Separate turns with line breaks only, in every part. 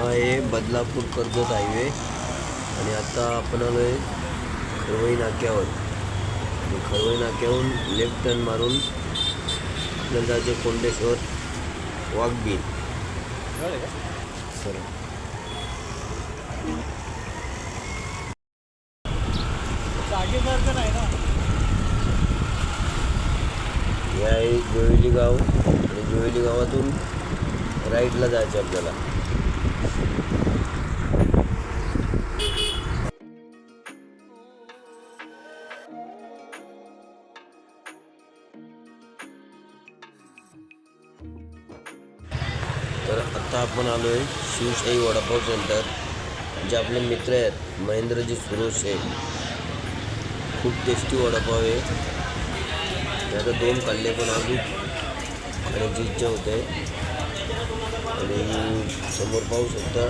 आहे बदलापूर कर्जत हायवे आणि आता आपण आलोय खरवई नाक्यावर आणि खरवई नाक्याहून लेफ्ट टर्न मारून आपल्याला जायचे कोंडेश्वर वाघबील सर. हे आहे जोईली गाव आणि जोईली गावातून राईटला जायचं आपल्याला. तर आता आपण आलोय शिवशाही वडापाव सेंटर. जे आपले मित्र आहेत महेंद्रजी सुरोश आहे. खूप टेस्टी वडापाव आहे. आता 2 खाल्ले पण अजून खाण्याची इच्छा होते. आणि समोर पाहू शकता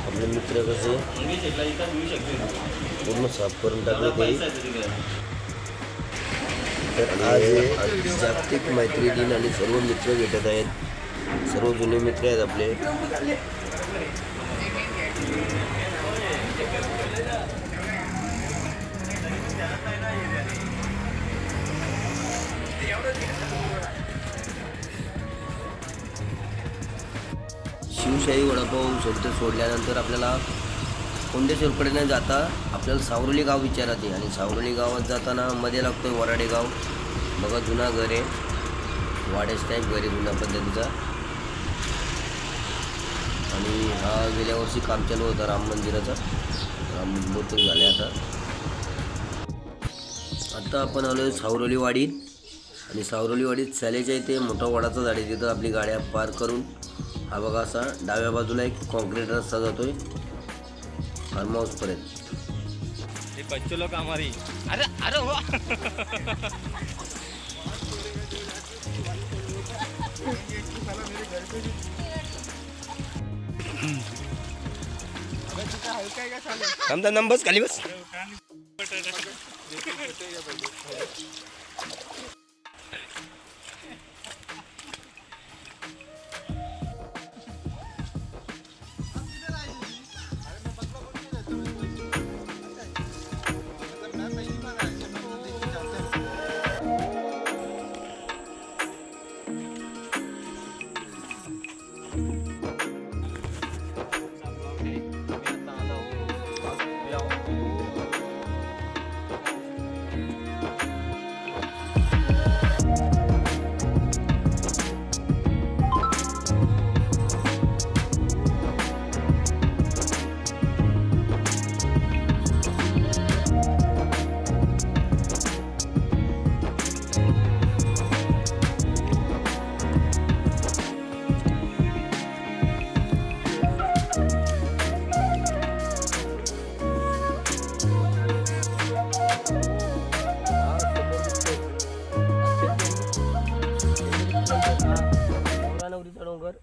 आपले मित्र कसे पूर्ण साफ करून टाकले ते. तर आज जागतिक मैत्री दिन आणि सर्व मित्र भेटत आहेत. सर्व जुने मित्र आहेत आपले. शिवशाही वडापाव सेंटर सोडल्यानंतर आपल्याला कोंडेश्वरकडे न जाता आपल्याला सावरोली गाव विचारायचे आणि सावरोली गावात जाताना मध्ये लागतोय वराडे गाव. बघा जुना घर आहे, वाड्याच टाईप घर आहे जुन्या पद्धतीचा. आणि हा गेल्या वर्षी काम चालू होता राम मंदिराचा. राम मूर्ती झाले आता आपण आलोय सावरोली वाडीत आणि सावरोली वाडीत सालेच्या इथे मोठा वडाचा झाड आहे. तिथं आपली गाड्या पार्क करून हा बघा असा डाव्या बाजूला एक कॉन्क्रीट रस्ता जातोय फार्म हाऊस पर्यंत.
बच्चों लोग हमारी अरे अरे हो
आमचा नंबर्स खाली बस.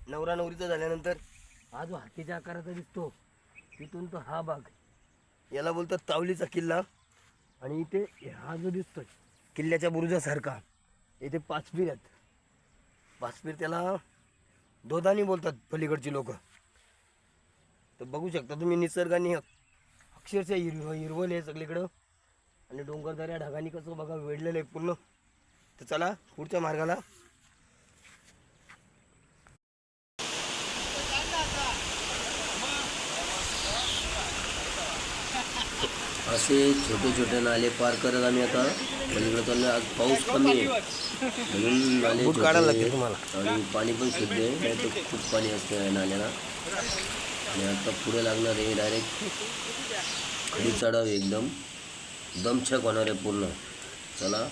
नवरा नवरीचा झाल्यानंतर हा जो हातीच्या आकाराचा दिसतो तिथून तो हा भाग याला बोलतात तावलीचा किल्ला. आणि इथे हा जो दिसतोय किल्ल्याच्या बुरुजासारखा इथे 5 पीर आहेत. 5 पीर त्याला दोदानी बोलतात पलीकडची लोक. तर बघू शकता तुम्ही निसर्गाने अक्षरशः हिरवल आहे सगळीकडं आणि डोंगरदऱ्या ढगांनी कसं बघा वेढलेलं आहे पूर्ण. तर चला पुढच्या मार्गाला. असे छोटे छोटे नाले पार करत आम्ही आता पलीकडे चाललो. आज पाऊस कमी आहे म्हणून नाले काढायला लागते तुम्हाला आणि पाणी पण शुद्ध आहे. नाही तर खूप पाणी असते नाल्याला. आणि आता पुढे लागणार आहे डायरेक्ट खडी चढाव एकदम दमछक होणार आहे पूर्ण. चला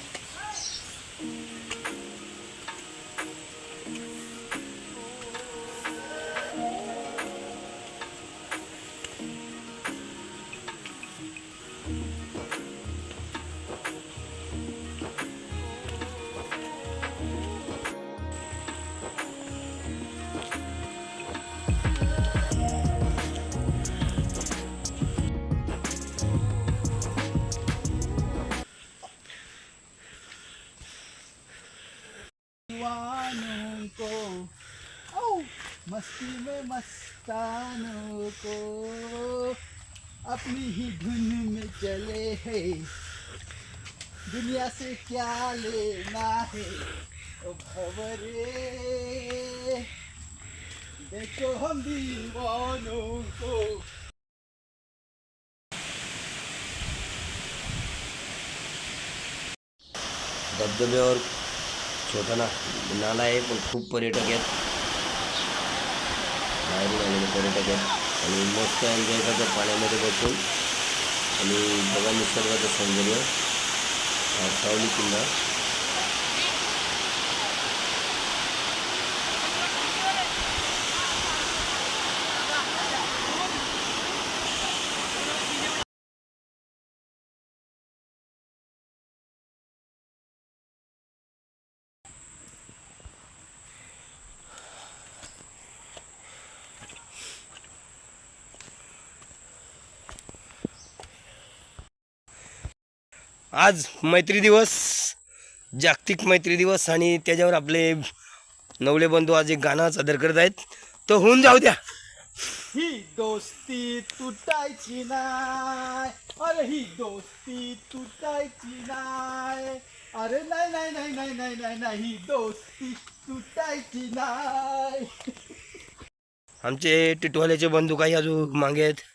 मस्ती में मस्तानों को अपनी ही धुन में चले है, दुनिया से क्या लेना है ओ भंवरे, देखो हम दीवानों को.
धबधब्यावर छोटा नाला आहे, पण खूप पर्यटक आहेत, बाहेरून आलेले पर्यटक आहेत आणि मस्त एन्जॉय करतात पाण्यामध्ये बसून. आणि बघा निसर्गाचं सौंदर्य, सावली किल्ला. आज मैत्री दिवस, जागतिक मैत्री दिवस, आणि त्याच्यावर आपले नवले बंधू आज एक गाणं सादर करत आहेत. तो होऊन जाऊ द्या.
ही दोस्ती तुटायची नाय, अरे ही दोस्ती तुटायची नाय, अरे नाही नाही नाही नाही नाही नाही नाही, ही दोस्ती तुटायची नाय.
आमचे टिटवाल्याचे बंधू काही अजून मागे आहेत,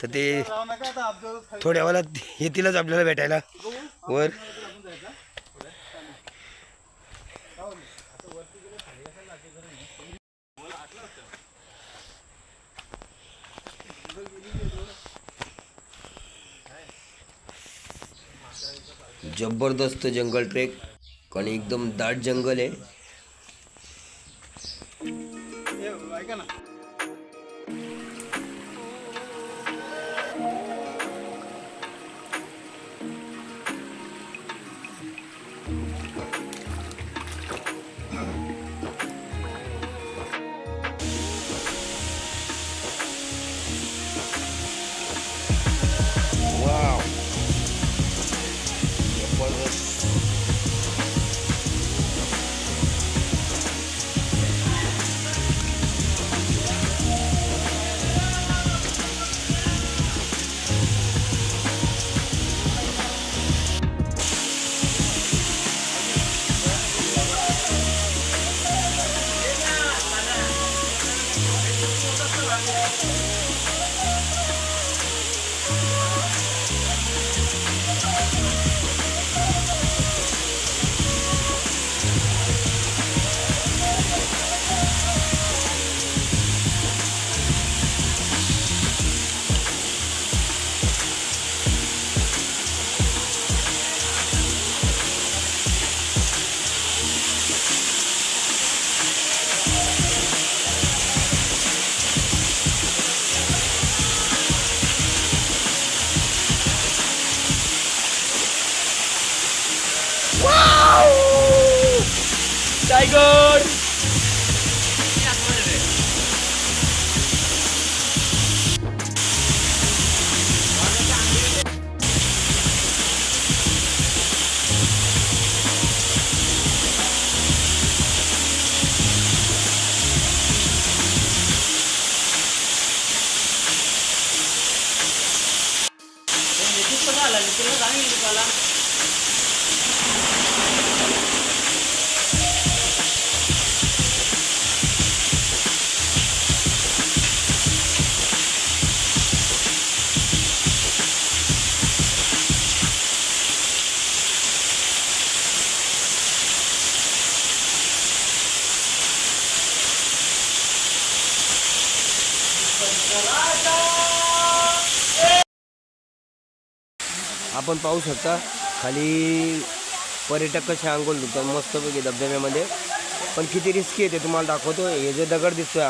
तर ते
राव नका आता अफजल
थोड्या वेळात येतीलच आपल्याला भेटायला वर. जबरदस्त जंगल ट्रेक आणि एकदम दाट जंगल आहे.
ऐका ना,
वाव, जबरदस्त. टायगर. आपण पाहू शकता खाली पर्यटक कसे आंघोळ धुतात मस्तपैकी धबधब्यामध्ये. पण किती रिस्की आहे ते तुम्हाला दाखवतो. हे जे दगड दिसतोय,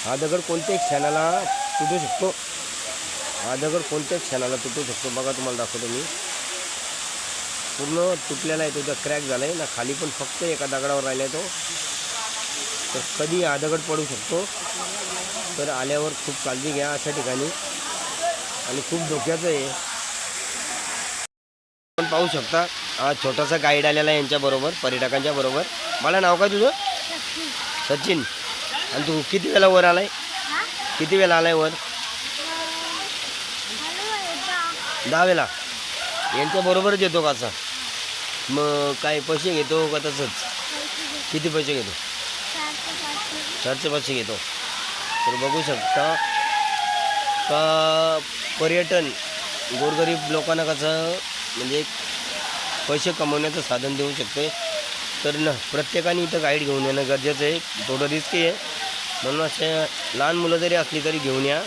हा दगड कोणत्याही क्षणाला तुटू शकतो. हा दगड कोणत्याही क्षणाला तुटू शकतो. बघा तुम्हाला दाखवतो मी. पूर्ण तुटलेला आहे तो, त्या क्रॅक झाला आहे ना. खाली पण फक्त एका दगडावर राहिला आहे तो. तर कधी हा दगड पडू शकतो. तर आल्यावर खूप काळजी घ्या अशा ठिकाणी, आणि खूप धोक्याचं आहे. आपण पाहू शकता हा छोटासा गाईड आलेला आहे यांच्याबरोबर, पर्यटकांच्या बरोबर. मला नाव काय तुझं? सचिन. आणि तू किती वेळा वर आलाय? किती वेळा आलाय वर? 10 वेळा. यांच्या बरोबरच येतो का असा? मग काय पैसे घेतो का तसंच? किती पैसे घेतो? 400-500 घेतो. तर बघू शकता का पर्यटन गोरगरीब लोकांना कसं म्हणजे एक पैसे कमवण्याचं साधन देऊ शकते. तर न प्रत्येकाने इथं गाईड घेऊन येणं गरजेचं आहे. थोडं रिस्की आहे म्हणून असे लहान मुलं जरी असली तरी घेऊन या.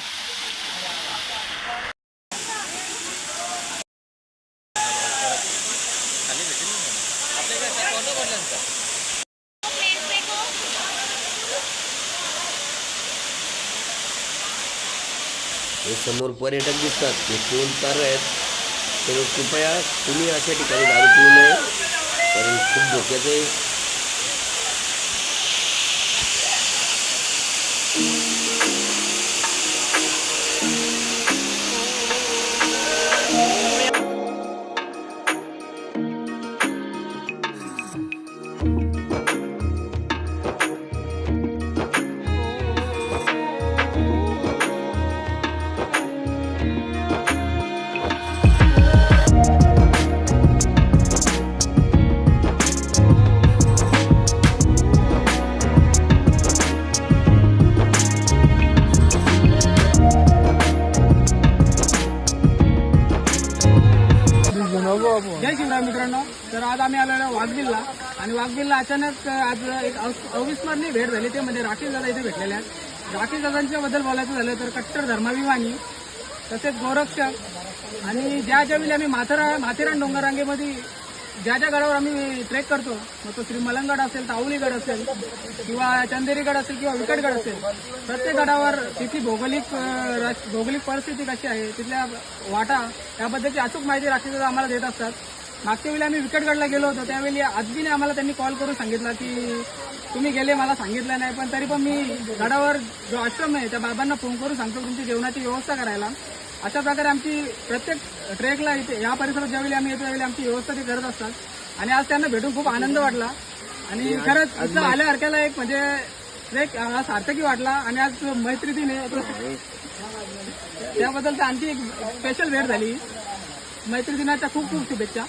हे समोर पर्यटक दिसतात ते फोन कार आहेत. तर कृपया तुम्ही अशा ठिकाणी दारू पिऊ नये कारण खूप धोक्याचं आहे.
जय शिवराय मित्रांनो. तर आज आम्ही आलेलो वाघबिलला आणि वाघबिलला अचानक आज एक अविस्मरणीय भेट झाली ते म्हणजे राकेश दादा इथे भेटलेले आहेत. राकेश दादांच्या बद्दल बोलायचं झालं तर कट्टर धर्माभिमानी तसेच गोरक्षक आणि ज्या वेळी आम्ही माथेरान डोंगररांगेमध्ये ज्या गडावर आम्ही ट्रेक करतो मग तो श्री मलंगड असेल, तावलीगड असेल किंवा चंदेरीगड असेल किंवा विकटगड असेल, प्रत्येक गडावर तिथली भौगोलिक परिस्थिती कशी आहे, तिथल्या वाटा याबद्दलची अचूक माहिती राकेश दादा आम्हाला देत असतात. मागच्या वेळी आम्ही विकटगडला गेलो होतो त्यावेळी आजबीने आम्हाला त्यांनी कॉल करून सांगितलं की तुम्ही गेले मला सांगितलं नाही, पण तरी पण मी गडावर जो आश्रम आहे त्या बाबांना फोन करून सांगतो तुमची जेवणाची व्यवस्था करायला. अशा प्रकारे आमची प्रत्येक ट्रेकला इथे या परिसरात ज्यावेळी आम्ही येतो त्यावेळी आमची व्यवस्था ते करत असतात. आणि आज त्यांना भेटून खूप आनंद वाटला आणि खरंच इथं आल्यासारख्याला एक म्हणजे ट्रेक हा सार्थकी वाटला. आणि आज मैत्री दिन आहे त्याबद्दल तर आणखी एक स्पेशल भेट झाली. मैत्री दिनाच्या खूप खूप शुभेच्छा.